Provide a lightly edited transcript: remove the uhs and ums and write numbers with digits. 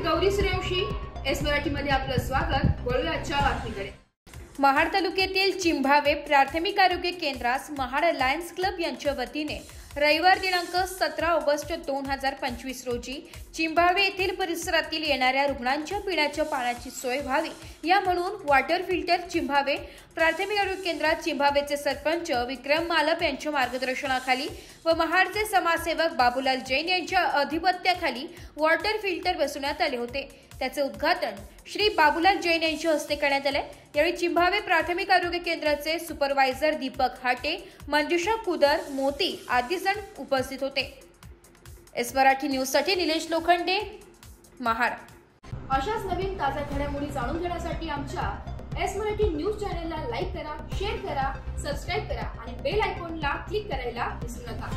Gauri Suryavanshi, S मराठीमध्ये आपलं स्वागत। वळूया आजच्या बातमीकडे। महाड तालुक्यातील चिंभावे प्राथमिक आरोग्य केंद्रास महाड लायन्स क्लब यांच्या वतीने रविवार दिनांक 17 ऑगस्ट 2025 रोजी चिंभावे येथील परिसरातील येणाऱ्या रुग्णांच्या पिण्याच्या पाण्याची सोय व्हावी या म्हणून वॉटर फिल्टर चिंभावे प्राथमिक आरोग्य केंद्रात चिंभावेचे सरपंच विक्रम मालप यांच्या मार्गदर्शनाखाली व महाडचे समाजसेवक बाबूलाल जैन यांच्या अधिपत्याखाली वॉटर फिल्टर बसवण्यात आले होते। त्याचे उद्घाटन श्री बाबूलाल जैन यांच्या हस्ते करण्यात आले। यावेळी चिंभावे प्राथमिक आरोग्य केंद्राचे सुपरवायझर दीपक हाटे, मंजुषा कुदर, मोती आदी जण उपस्थित होते। एस मराठी न्यूज साठी निलेश लोखंडे, महाड। अशाच नवीन ताज्या घडामोडी जाणून घेण्यासाठी आमच्या एस मराठी न्यूज चॅनलला लाईक करा, शेअर करा, सबस्क्राइब करा आणि बेल आयकॉनला क्लिक करायला विसरू नका।